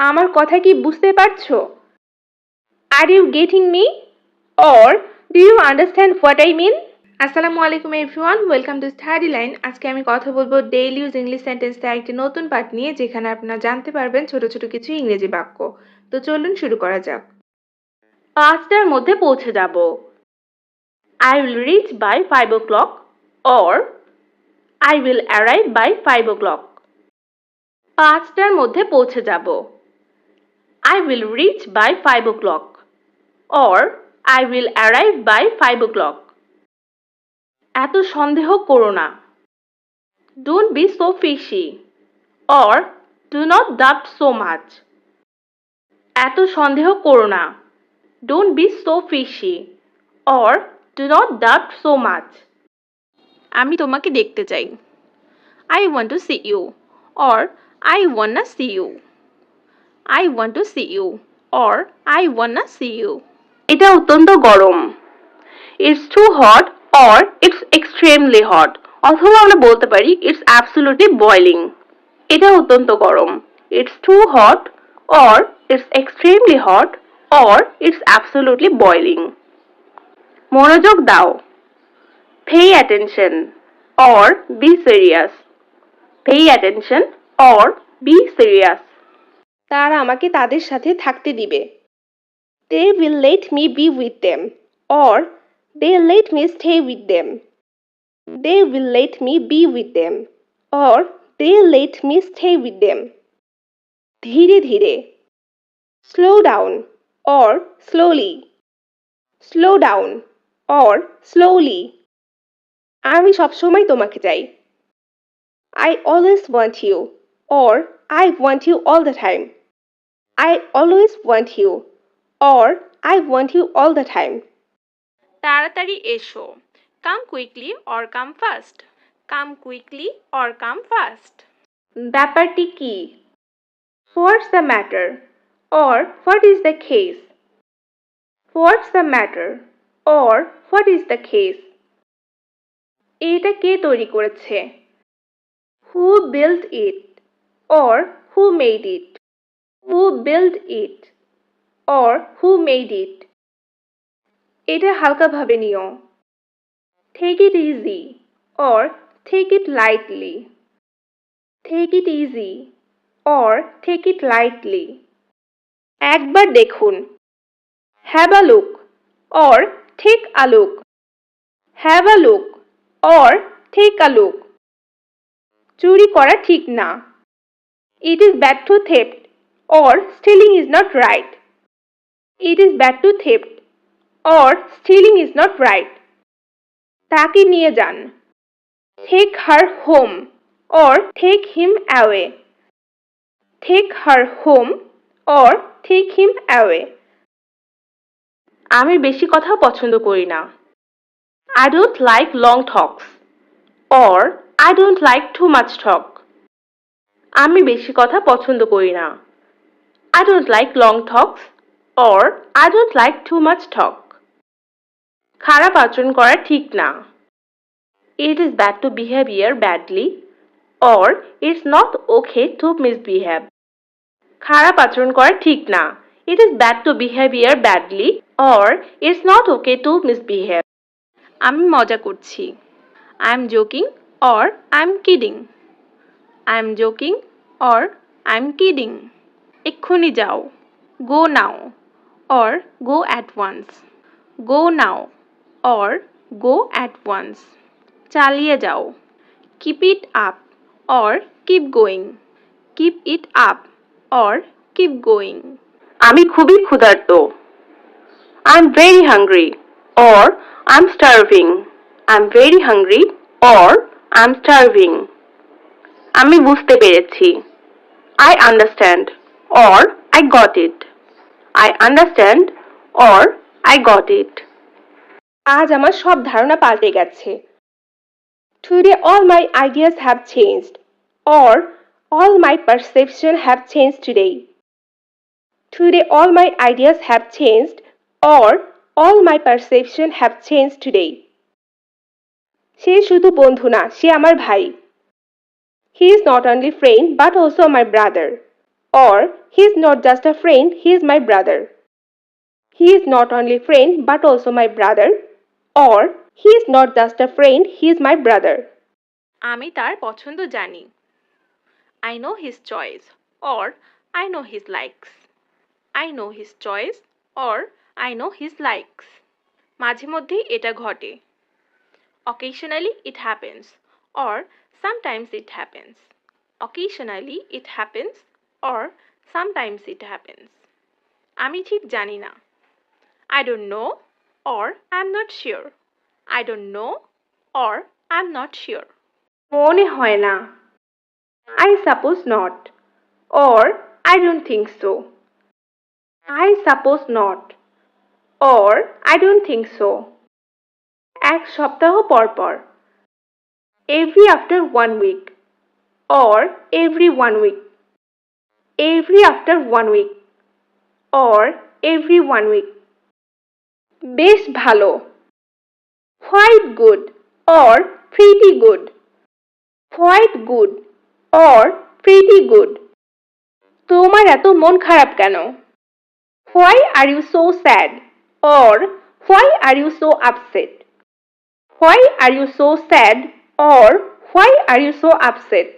আমার কথা কি বুঝতে পারছো? Are you getting me? Or do you understand what I mean? আসসালামু আলাইকুম এভরিওয়ান, ওয়েলকাম টু স্টাডিলাইন। আজকে আমি কথা বলবো ডেইলি ইউজ ইংলিশ সেন্টেন্সের একটি নতুন পার্ট নিয়ে, যেখানে আপনারা জানতে পারবেন ছোট ছোট কিছু ইংরেজি বাক্য। তো চলুন শুরু করা যাক। 5টার মধ্যে পৌঁছে যাব। I will reach by 5 o'clock or I will arrive by 5 o'clock. 5টার মধ্যে পৌঁছে যাব। I will reach by 5 o'clock or I will arrive by 5 o'clock. এত সন্দেহ করো না। Don't be so fishy or do not doubt so much. এত সন্দেহ করো না। Don't be so fishy or do not doubt so much. আমি তোমাকে দেখতে চাই। I want to see you or I wanna see you. I want to see you or I wanna see you. এটা অত্যন্ত গরম। It's too hot or it's extremely hot. অথবা আমরা বলতে পারি it's absolutely boiling. এটা অত্যন্ত গরম। It's too hot or it's extremely hot or it's absolutely boiling. মনোযোগ দাও। Pay attention or be serious. Pay attention or be serious. তারা আমাকে তাদের সাথে থাকতে দিবে। They will let me be with them or they let me stay with them. They will let me be with them or they let me stay with them. ধীরে ধীরে। Slow down or slowly. Slow down or slowly. আমি সবসময় তোমাকে চাই। I always want you or I want you all the time. I always want you or I want you all the time. তাড়াতাড়ি এসো। Come quickly or come fast. Come quickly or come fast. ব্যাপারটি কি? What's the matter or what is the case? What's the matter or what is the case? এটা কে তৈরি করেছে? Who built it or who made it? Who built it or who made it? এটা হালকাভাবে নিও। Take it easy or take it lightly. Take it easy or take it lightly. একবার দেখুন। Have a look or take a look. Have a look or take a look. চুরি করা ঠিক না। It is bad to theft or stealing is not right. It is bad to theft or stealing is not right. তাকে নিয়ে যান। Take her home or take him away. Take her home or take him away. আমি বেশি কথা পছন্দ করি না। I don't like long talks or I don't like too much talk. আমি বেশি কথা পছন্দ করি না। I don't like long talks or I don't like too much talk. খারাপ আচরণ করা ঠিক না। It is bad to behave badly or it's not okay to misbehave. খারাপ আচরণ করা ঠিক না। It is bad to behave badly or it's not okay to misbehave. আমি মজা করছি। I'm joking or I'm kidding. I'm joking or I'm kidding. এক্ষুনি যাও। Go now or go at once. Go now or go at once. চালিয়ে যাও। Keep it up or keep going. Keep it up or keep going. আমি খুবই ক্ষুধার্ত। I'm very hungry or I'm starving. I'm very hungry or I'm starving. আমি বুঝতে পেরেছি। I understand or I got it. I understand or I got it. আজ আমার সব ধারণা পাল্টে গেছে। Today all my ideas have changed or all my perception have changed today. Today all my ideas have changed or all my perception have changed today. সে শুধু বন্ধু না, সে আমার ভাই। He is not only friend but also my brother. or he is not just a friend, he is my brother. He is not only friend but also my brother, or he is not just a friend, he is my brother. আমি তার পছন্দ জানি. I know his choice, or I know his likes. I know his choice, or I know his likes. মাঝে মধ্যেই এটা ঘটে. Occasionally it happens, or sometimes it happens. Occasionally it happens, or sometimes it happens. আমি ঠিক জানি না. I don't know, or I'm not sure. I don't know, or I'm not sure. মনে হয় না. I suppose not, or I don't think so. I suppose not, or I don't think so. এক সপ্তাহ পর পর. Every after 1 week, or every 1 week. Every after 1 week, or every 1 week. বেশ ভালো. Quite good, or pretty good. Quite good, or pretty good. তোমার এত মন খারাপ কেন? Why are you so sad, or why are you so upset? Why are you so sad, or why are you so upset?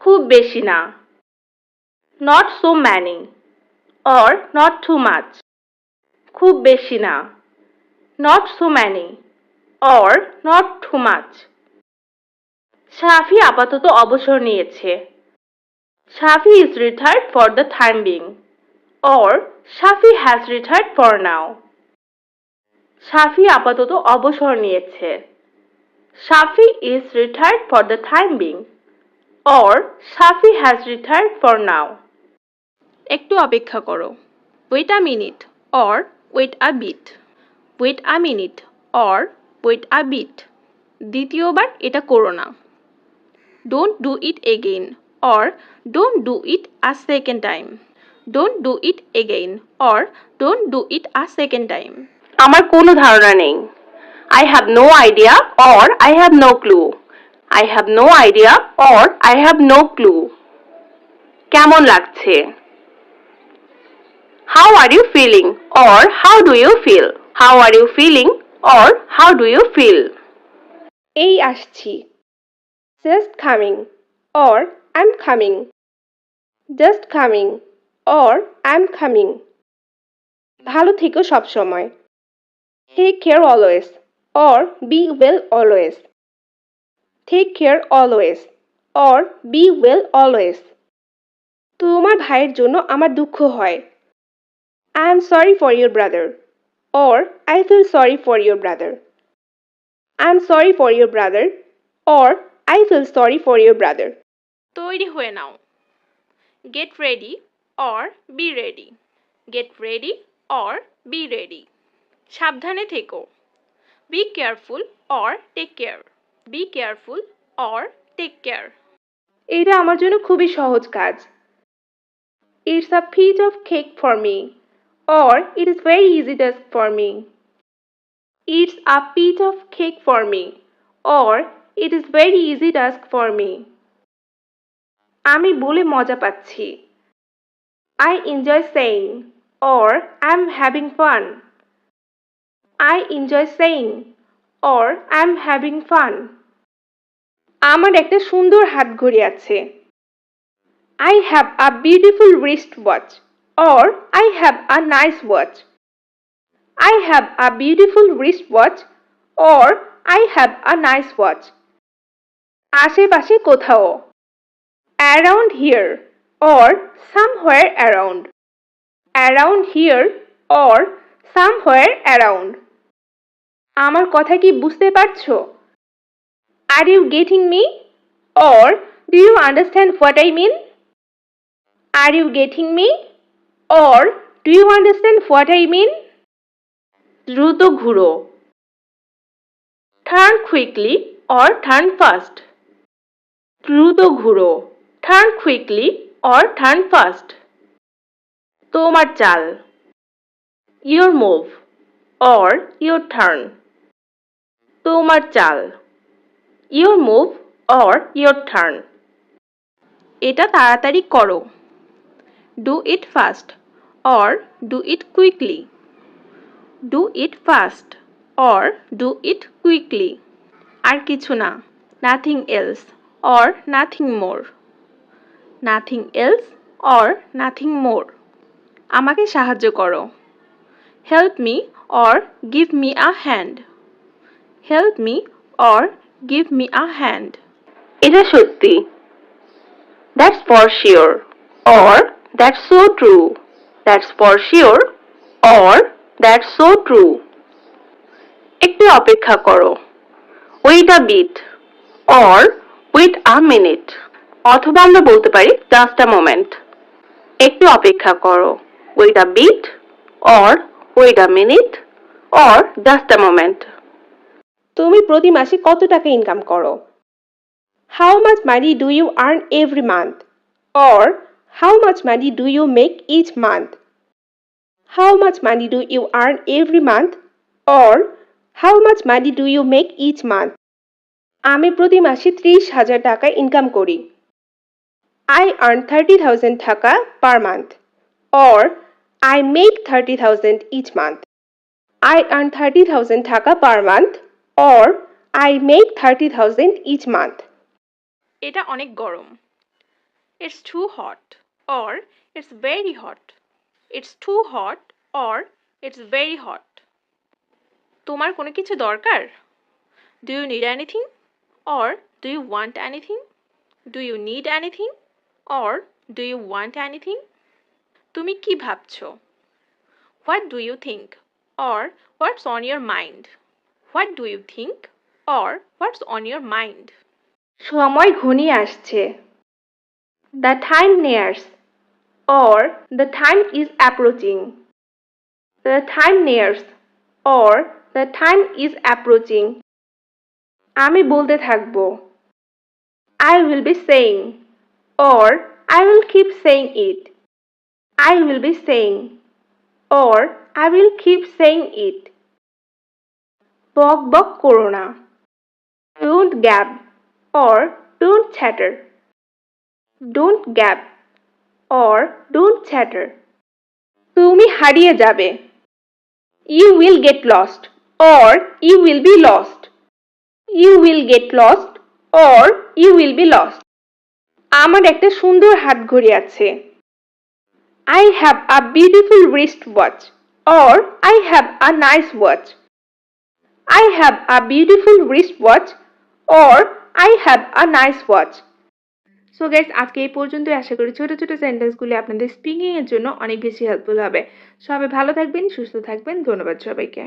খুব বেশি না. Not so many, or not too much. খুব বেশি না. Not so many, or not too much. শাফি আপাতত অবসর নিয়েছে. Shafi is retired for the time being, or Shafi has retired for now. Shafi আপাতত অবসর নিয়েছে. Shafi is retired for the time being, or Shafi has retired for now. একটু অপেক্ষা করো. Wait a minute, or wait a bit. Wait a minute, or wait a bit. দ্বিতীয়বার এটা করো না. Don't do it again, or don't do it a second time. Don't do it again, or don't do it a second time. আমার কোনো ধারণা নেই. I have no idea, or I have no clue. I have no idea, or I have no clue. কেমন লাগছে? How are you feeling, or how do you feel? How are you feeling, or how do you feel? এই আসছি. Just coming, or I'm coming. Just coming, or I'm coming. ভালো থেকো সব সময়. Take care always, or be well always. Take care always, or be well always. তোমার ভাইয়ের জন্য আমার দুঃখ হয়. I am sorry for your brother, or I feel sorry for your brother. I am sorry for your brother, or I feel sorry for your brother. তৈরি হয়ে নাও. Get ready, or be ready. Get ready, or be ready. সাবধানে থেকো. Be careful, or take care. Be careful, or take care. এটা আমার জন্য খুবই সহজ কাজ. It's a piece of cake for me, or it is very easy task for me. It's a piece of cake for me, or it is very easy task for me. আমি বলে মজা পাচ্ছি. I enjoy saying, or I'm having fun. I enjoy saying, or I'm having fun. আমার একটা সুন্দর হাতঘড়ি আছে. I have a beautiful wristwatch, or I have a nice watch. I have a beautiful wristwatch, or I have a nice watch. আশেপাশে কোথাও. Around here, or somewhere around. Around here, or somewhere around. আমার কথা কি বুঝতে পারছো? Are you getting me? Or do you understand what I mean? Are you getting me? Or do you understand what I mean? দ্রুত ঘুরো. Turn quickly, or turn fast. দ্রুত ঘুরো. Turn quickly, or turn fast. তোমার চাল. Your move, or your turn. তোমার চাল. Your move, or your turn. এটা তাড়াতাড়ি করো. Do it fast or do it quickly. Do it fast or do it quickly. আর কিছু না, nothing else or nothing more. Nothing else or nothing more. আমাকে সাহায্য করো. Help me or give me a hand. Help me or give me a hand. এটা সত্যি. That's for sure or that's so true. That's for sure or that's so true. একটু অপেক্ষা করো. Wait a bit or wait a minute. অথবা আমরা বলতে পারি just a moment. একটু অপেক্ষা করো. Wait a bit or wait a minute or just a moment. তুমি প্রতি মাসে কত টাকা ইনকাম করো? How much money do you earn every month? Or how much money do you make each month? How much money do you earn every month? Or how much money do you make each month? আমি প্রতি মাসে 30,000 টাকা income করি. I earn 30,000 টাকা per month. Or I make 30,000 each month. I earn 30,000 টাকা per month. Or I make 30,000 each month. এটা অনেক গরম. It's too hot or it's very hot. It's too hot or it's very hot. তোমার কোনো কিছু দরকার? Do you need anything or do you want anything? Do you need anything or do you want anything? তুমি কি ভাবছো? What do you think or what's on your mind? What do you think or what's on your mind? সময় ঘনিয়ে আসছে. The time nears or the time is approaching. The time nears or the time is approaching. আমি বলতে থাকবো. I will be saying or I will keep saying it. I will be saying or I will keep saying it. বক বক করো না. Don't gab or don't chatter. Don't gab or don't chatter. তুমি হারিয়ে যাবে. You will get lost or you will be lost. You will get lost or you will be lost. আমার একটা সুন্দর হাতঘড়ি আছে. I have a beautiful wristwatch or I have a nice watch. I have a beautiful wristwatch or I have a nice watch. So guys, আজকে এই পর্যন্তই. আশা করি ছোট ছোট সেন্টেন্সগুলি আপনাদের স্পিকিং এর জন্য অনেক বেশি হেল্পফুল হবে. সবাই ভালো থাকবেন, সুস্থ থাকবেন. ধন্যবাদ সবাইকে.